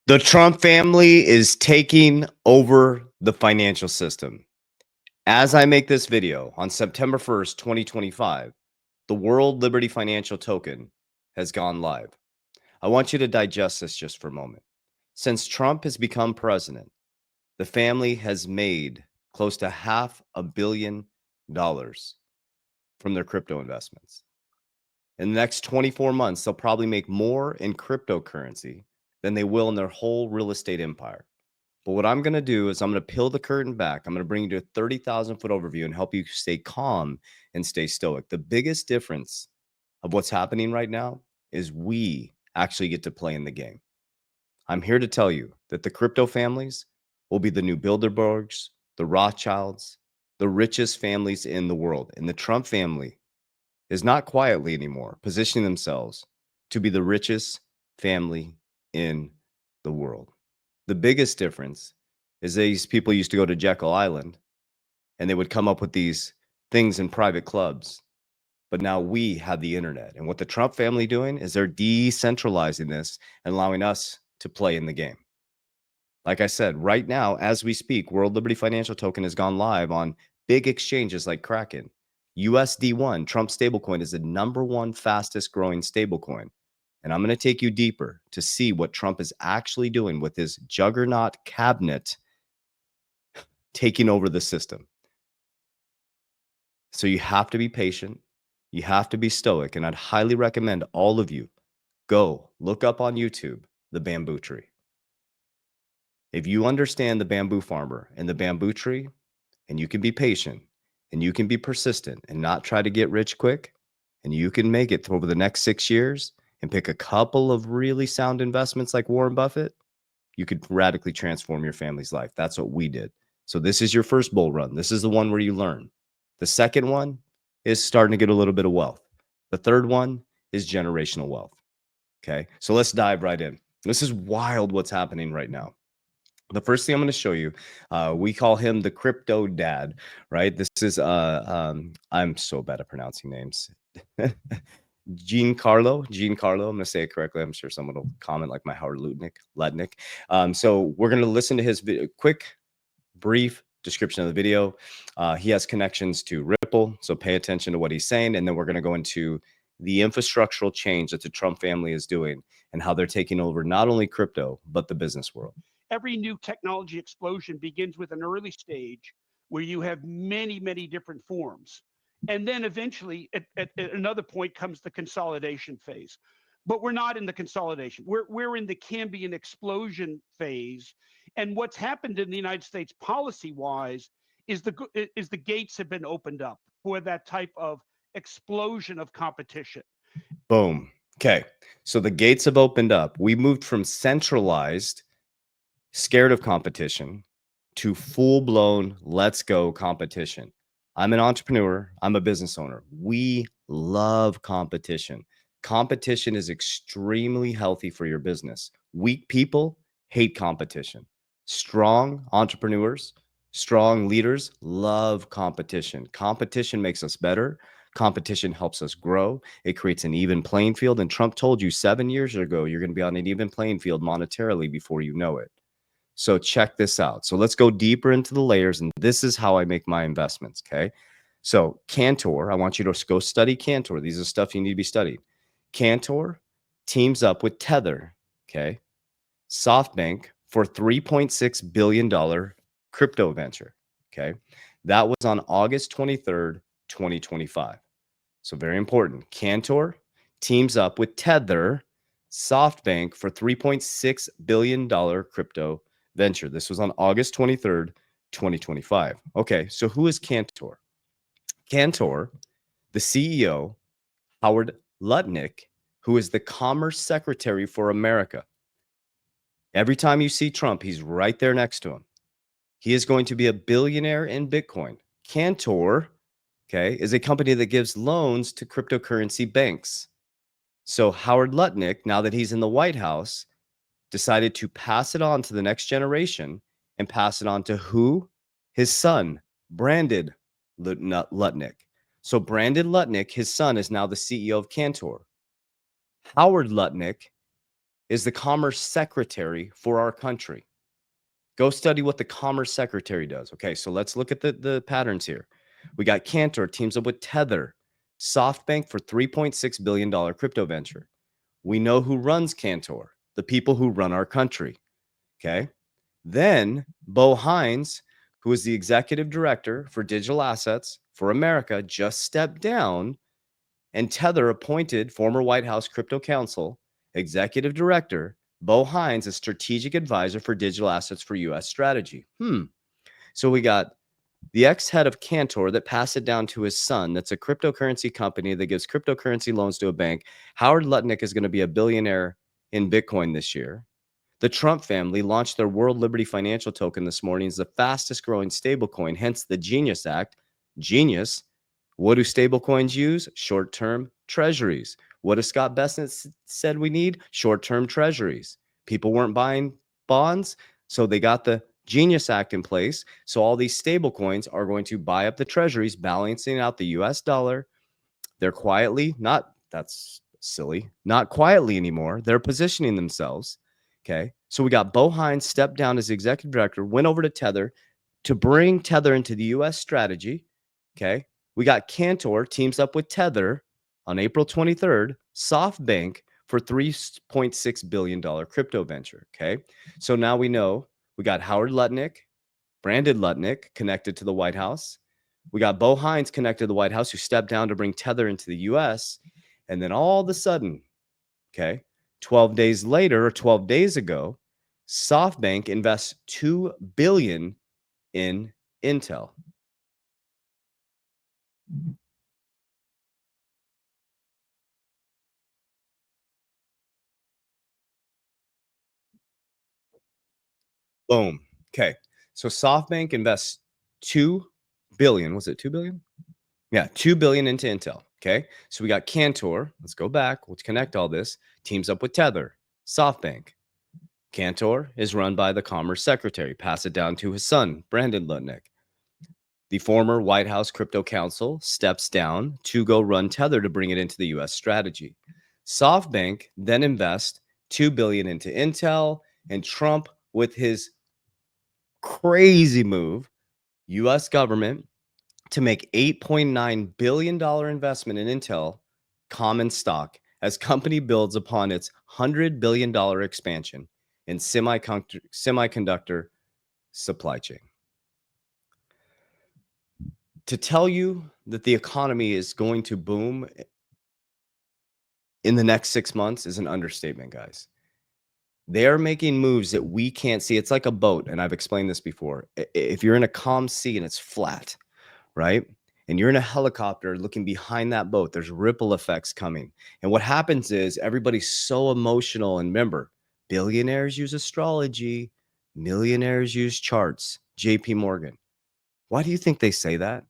The Trump family is taking over the financial system. As I make this video on September 1st, 2025, the World Liberty Financial Token has gone live. I want you to digest this just for a moment. Since Trump has become president, the family has made close to $500 million from their crypto investments. In the next 24 months, they'll probably make more in cryptocurrency than they will in their whole real estate empire. But what I'm going to do is I'm going to peel the curtain back. I'm going to bring you to a 30,000 foot overview and help you stay calm and stay stoic. The biggest difference of what's happening right now is we actually get to play in the game. I'm here to tell you that the crypto families will be the new Bilderbergs, the Rothschilds, the richest families in the world. And the Trump family is not quietly anymore positioning themselves to be the richest family in the world. The biggest difference is these people used to go to Jekyll Island and they would come up with these things in private clubs. But now we have the internet. And what the Trump family doing is they're decentralizing this and allowing us to play in the game. Like I said, right now, as we speak, World Liberty Financial Token has gone live on big exchanges like Kraken. USD1, Trump stablecoin, is the #1 fastest growing stablecoin. And I'm going to take you deeper to see what Trump is actually doing with his juggernaut cabinet taking over the system. So you have to be patient. You have to be stoic. And I'd highly recommend all of you go look up on YouTube the bamboo tree. If you understand the bamboo farmer and the bamboo tree, and you can be patient and you can be persistent and not try to get rich quick, and you can make it over the next 6 years and pick a couple of really sound investments like Warren Buffett, you could radically transform your family's life. That's what we did. So this is your first bull run. This is the one where you learn. The second one is starting to get a little bit of wealth. The third one is generational wealth. Okay, so let's dive right in. This is wild what's happening right now. The first thing I'm going to show you, we call him the crypto dad, right? This is, I'm so bad at pronouncing names. Giancarlo, I'm going to say it correctly. I'm sure someone will comment like my Howard Lutnick. So we're going to listen to his quick, brief description of the video. He has connections to Ripple, so pay attention to what he's saying. And then we're going to go into the infrastructural change that the Trump family is doing and how they're taking over not only crypto, but the business world. Every new technology explosion begins with an early stage where you have many, many different forms. And then eventually, at another point, comes the consolidation phase. But we're not in the consolidation. We're in the Cambian explosion phase. And what's happened in the United States policy-wise is the gates have been opened up for that type of explosion of competition. Boom. Okay. So the gates have opened up. We moved from centralized, scared of competition, to full-blown let's go competition. I'm an entrepreneur. I'm a business owner. We love competition. Competition is extremely healthy for your business. Weak people hate competition. Strong entrepreneurs, strong leaders love competition. Competition makes us better. Competition helps us grow. It creates an even playing field. And Trump told you 7 years ago, you're going to be on an even playing field monetarily before you know it. So check this out. So let's go deeper into the layers. And this is how I make my investments. Okay. So Cantor, I want you to go study Cantor. These are stuff you need to be studied. Cantor teams up with Tether. Okay. SoftBank for $3.6 billion crypto venture. Okay. That was on August 23rd, 2025. So very important. Cantor teams up with Tether, SoftBank for $3.6 billion crypto venture. This was on August 23rd, 2025. Okay, so who is Cantor? Cantor, the CEO, Howard Lutnick, who is the Commerce Secretary for America. Every time you see Trump, he's right there next to him. He is going to be a billionaire in Bitcoin. Cantor, okay, is a company that gives loans to cryptocurrency banks. So Howard Lutnick, now that he's in the White House, decided to pass it on to the next generation and pass it on to who? His son, Brandon Lutnick. So Brandon Lutnick, his son, is now the CEO of Cantor. Howard Lutnick is the commerce secretary for our country. Go study what the commerce secretary does. Okay, so let's look at the patterns here. We got Cantor teams up with Tether, SoftBank for $3.6 billion crypto venture. We know who runs Cantor, the people who run our country. Okay. Then Bo Hines, who is the executive director for digital assets for America, just stepped down, and Tether appointed former White House crypto counsel, executive director Bo Hines, a strategic advisor for digital assets for U.S. strategy. So we got the ex-head of Cantor that passed it down to his son. That's a cryptocurrency company that gives cryptocurrency loans to a bank. Howard Lutnick is going to be a billionaire in Bitcoin this year. The Trump family launched their World Liberty Financial Token this morning. It's the fastest growing stablecoin, hence the Genius Act. Genius. What do stablecoins use? Short-term treasuries. What does Scott Bessent said we need? Short-term treasuries. People weren't buying bonds, so they got the Genius Act in place. So all these stablecoins are going to buy up the treasuries, balancing out the US dollar. They're quietly, not that's silly, not quietly anymore. They're positioning themselves. Okay. So we got Bo Hines stepped down as the executive director, went over to Tether to bring Tether into the US strategy. Okay. We got Cantor teams up with Tether on April 23rd, SoftBank for $3.6 billion crypto venture. Okay. So now we know we got Howard Lutnick, Brandon Lutnick connected to the White House. We got Bo Hines connected to the White House, who stepped down to bring Tether into the US. And then all of a sudden, okay, 12 days later or 12 days ago, SoftBank invests $2 billion in Intel. Boom. Okay. So SoftBank invests 2 billion. Was it 2 billion? Yeah, 2 billion into Intel. Okay. So we got Cantor. Let's go back. Let's connect all this. Teams up with Tether, SoftBank. Cantor is run by the Commerce Secretary. Pass it down to his son, Brandon Lutnick. The former White House crypto counsel steps down to go run Tether to bring it into the US strategy. SoftBank then invests 2 billion into Intel, and Trump, with his crazy move, US government, to make $8.9 billion investment in Intel common stock as company builds upon its $100 billion expansion in semiconductor supply chain. To tell you that the economy is going to boom in the next 6 months is an understatement, guys. They are making moves that we can't see. It's like a boat, and I've explained this before. If you're in a calm sea and it's flat, right? And you're in a helicopter looking behind that boat, there's ripple effects coming. And what happens is everybody's so emotional. And remember, billionaires use astrology, millionaires use charts. JP Morgan. Why do you think they say that?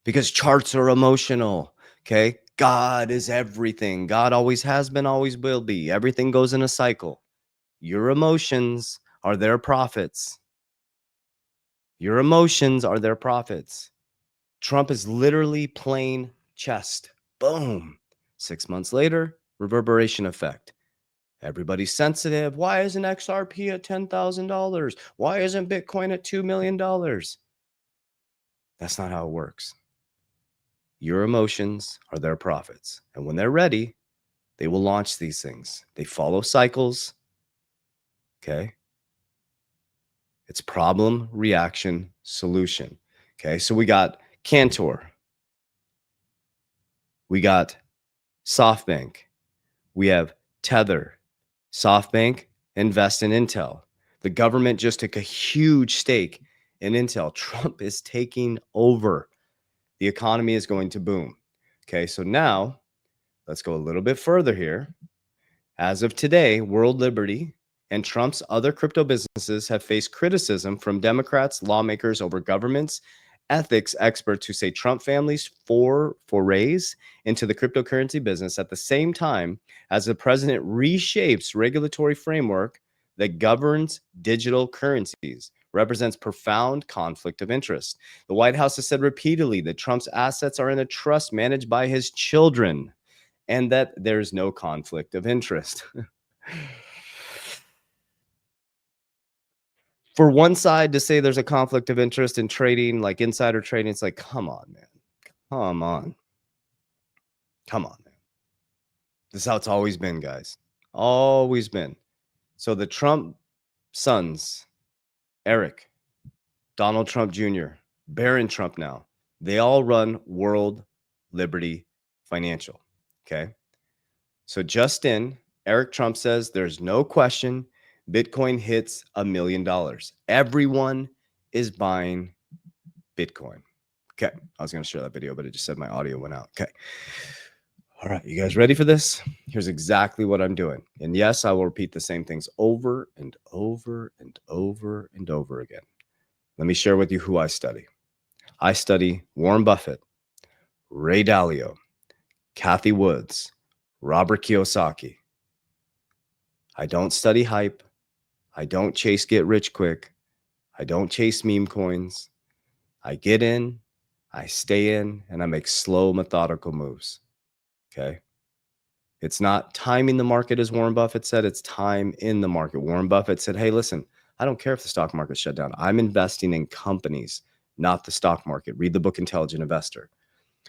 Because charts are emotional. Okay. God is everything. God always has been, always will be. Everything goes in a cycle. Your emotions are their profits. Your emotions are their profits. Trump is literally playing chess. Boom. 6 months later, reverberation effect. Everybody's sensitive. Why isn't XRP at $10,000? Why isn't Bitcoin at $2 million? That's not how it works. Your emotions are their profits. And when they're ready, they will launch these things. They follow cycles. Okay. It's problem, reaction, solution. Okay. So we got Cantor. We got SoftBank. We have Tether. SoftBank invest in Intel. The government just took a huge stake in Intel. Trump is taking over. The economy is going to boom. Okay, so now let's go a little bit further here. As of today, World Liberty and Trump's other crypto businesses have faced criticism from Democrats, lawmakers over governments, ethics experts who say Trump family's forays into the cryptocurrency business at the same time as the president reshapes regulatory framework that governs digital currencies represents profound conflict of interest. The White House has said repeatedly that Trump's assets are in a trust managed by his children and that there's no conflict of interest. for one side to say there's a conflict of interest in trading, like insider trading, it's like, come on, man. Come on. Come on, man. This is how it's always been, guys. Always been. So the Trump sons, Eric, Donald Trump Jr., Barron Trump now, they all run World Liberty Financial. Okay. So just in, Eric Trump says there's no question Bitcoin hits $1 million. Everyone is buying Bitcoin. Okay. I was going to share that video, but it just said my audio went out. Okay. All right. You guys ready for this? Here's exactly what I'm doing. And yes, I will repeat the same things over and over and over and over again. Let me share with you who I study. I study Warren Buffett, Ray Dalio, Kathy Woods, Robert Kiyosaki. I don't study hype. I don't chase get rich quick. I don't chase meme coins. I get in, I stay in, and I make slow, methodical moves. Okay. It's not timing the market, as Warren Buffett said, it's time in the market. Warren Buffett said, hey, listen, I don't care if the stock market shut down. I'm investing in companies, not the stock market. Read the book Intelligent Investor.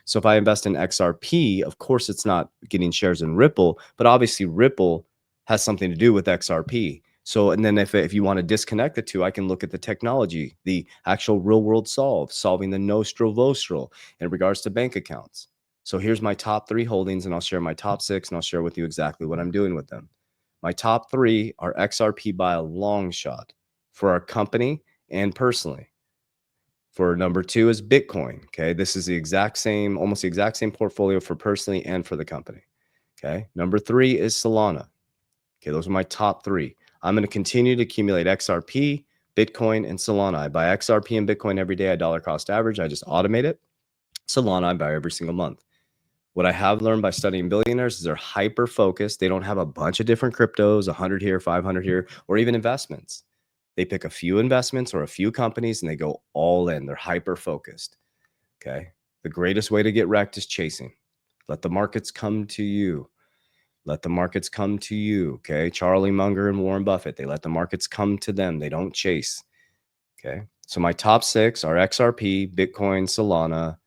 So if I invest in XRP, of course, it's not getting shares in Ripple, but obviously Ripple has something to do with XRP. So, and then if you want to disconnect the two, I can look at the technology, the actual real world solving the nostro vostro in regards to bank accounts. So here's my top 3 holdings, and I'll share my top 6, and I'll share with you exactly what I'm doing with them. My top 3 are XRP by a long shot for our company and personally. For number 2 is Bitcoin. Okay. This is the exact same, almost the exact same portfolio for personally and for the company. Okay. Number 3 is Solana. Okay. Those are my top 3. I'm going to continue to accumulate XRP, Bitcoin, and Solana. I buy XRP and Bitcoin every day. I dollar cost average. I just automate it. Solana, I buy every single month. What I have learned by studying billionaires is they're hyper focused. They don't have a bunch of different cryptos, 100 here, 500 here, or even investments. They pick a few investments or a few companies and they go all in. They're hyper focused. Okay. The greatest way to get wrecked is chasing. Let the markets come to you. Let the markets come to you. Okay. Charlie Munger and Warren Buffett, they let the markets come to them. They don't chase. Okay. So my top 6 are XRP, Bitcoin, Solana.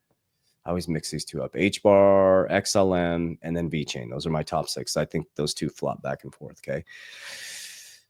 I always mix these two up. HBAR, XLM, and then VeChain. Those are my top 6. I think those two flop back and forth. Okay.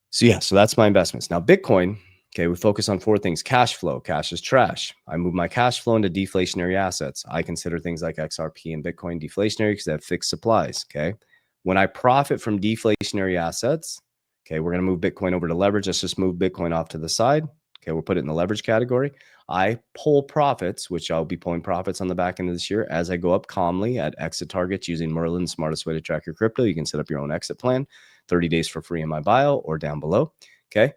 So yeah, so that's my investments. Now Bitcoin, okay, we focus on 4 things. Cash flow. Cash is trash. I move my cash flow into deflationary assets. I consider things like XRP and Bitcoin deflationary because they have fixed supplies. Okay. When I profit from deflationary assets, okay, we're going to move Bitcoin over to leverage. Let's just move Bitcoin off to the side. Okay, we'll put it in the leverage category. I pull profits, which I'll be pulling profits on the back end of this year as I go up calmly at exit targets using Merlin's smartest way to track your crypto. You can set up your own exit plan, 30 days for free in my bio or down below. Okay.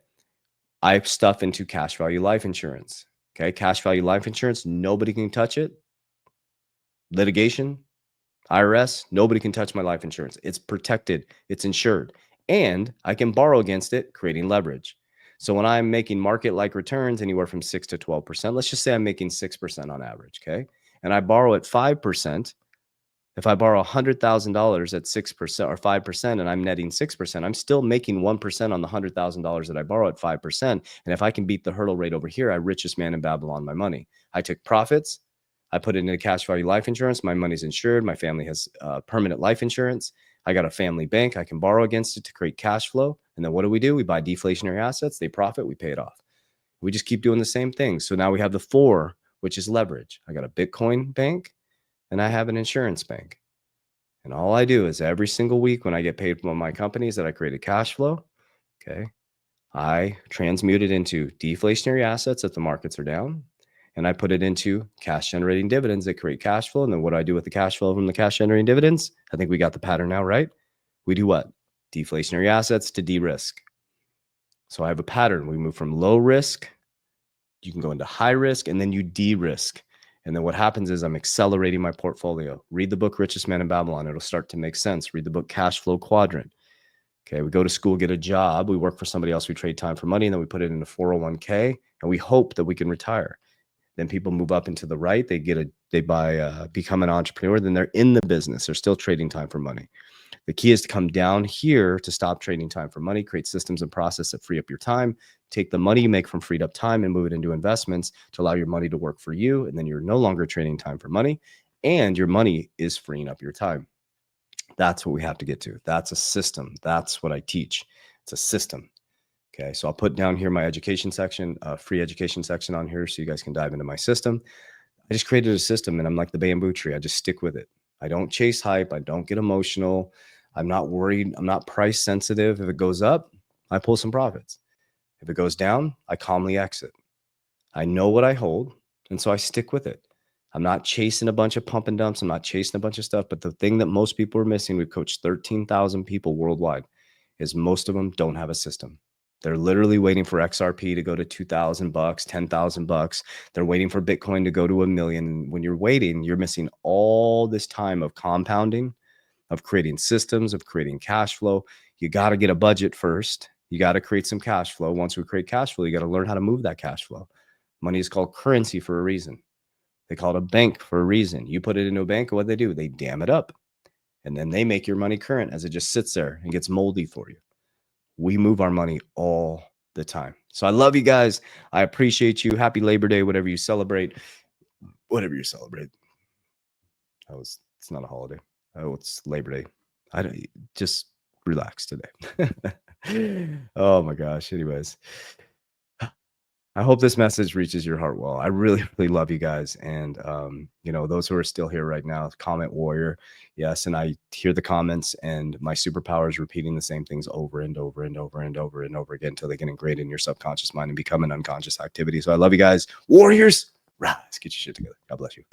I stuff into cash value life insurance. Okay. Cash value life insurance, nobody can touch it. Litigation, IRS, nobody can touch my life insurance. It's protected, it's insured, and I can borrow against it, creating leverage. So when I'm making market-like returns anywhere from 6 to 12%, let's just say I'm making 6% on average, okay? And I borrow at 5%. If I borrow $100,000 at 6% or 5% and I'm netting 6%, I'm still making 1% on the $100,000 that I borrow at 5%. And if I can beat the hurdle rate over here, I richest man in Babylon my money. I took profits. I put it into cash value life insurance. My money's insured. My family has permanent life insurance. I got a family bank. I can borrow against it to create cash flow. And then what do? We buy deflationary assets. They profit. We pay it off. We just keep doing the same thing. So now we have the 4, which is leverage. I got a Bitcoin bank and I have an insurance bank. And all I do is every single week when I get paid from my companies that I created cash flow, okay, I transmute it into deflationary assets if the markets are down. And I put it into cash generating dividends that create cash flow. And then what do I do with the cash flow from the cash generating dividends? I think we got the pattern now, right? We do what? Deflationary assets to de-risk. So I have a pattern. We move from low risk, you can go into high risk, and then you de-risk. And then what happens is I'm accelerating my portfolio. Read the book Richest Man in Babylon. It'll start to make sense. Read the book Cash Flow Quadrant. Okay, we go to school, get a job. We work for somebody else. We trade time for money, and then we put it in a 401k, and we hope that we can retire. Then people move up into the right. They become an entrepreneur. Then they're in the business. They're still trading time for money. The key is to come down here to stop trading time for money, create systems and process that free up your time, take the money you make from freed up time and move it into investments to allow your money to work for you. And then you're no longer trading time for money, and your money is freeing up your time. That's what we have to get to. That's a system. That's what I teach. It's a system. Okay, so I'll put down here my education section, free education section on here so you guys can dive into my system. I just created a system, and I'm like the bamboo tree. I just stick with it. I don't chase hype. I don't get emotional. I'm not worried. I'm not price sensitive. If it goes up, I pull some profits. If it goes down, I calmly exit. I know what I hold, and so I stick with it. I'm not chasing a bunch of pump and dumps. I'm not chasing a bunch of stuff. But the thing that most people are missing, we've coached 13,000 people worldwide, is most of them don't have a system. They're literally waiting for XRP to go to $2,000, $10,000. They're waiting for Bitcoin to go to $1 million. When you're waiting, you're missing all this time of compounding, of creating systems, of creating cash flow. You got to get a budget first. You got to create some cash flow. Once we create cash flow, you got to learn how to move that cash flow. Money is called currency for a reason. They call it a bank for a reason. You put it into a bank, what do? They dam it up. And then they make your money current as it just sits there and gets moldy for you. We move our money all the time. So I love you guys. I appreciate you. Happy Labor Day, whatever you celebrate. Whatever you celebrate. It's not a holiday. Oh, it's Labor Day. I don't just relax today. Oh my gosh. Anyways, I hope this message reaches your heart well. I really, really love you guys. And, those who are still here right now, comment warrior. Yes. And I hear the comments, and my superpower is repeating the same things over and over and over and over and over again until they get ingrained in your subconscious mind and become an unconscious activity. So I love you guys. Warriors, rise, get your shit together. God bless you.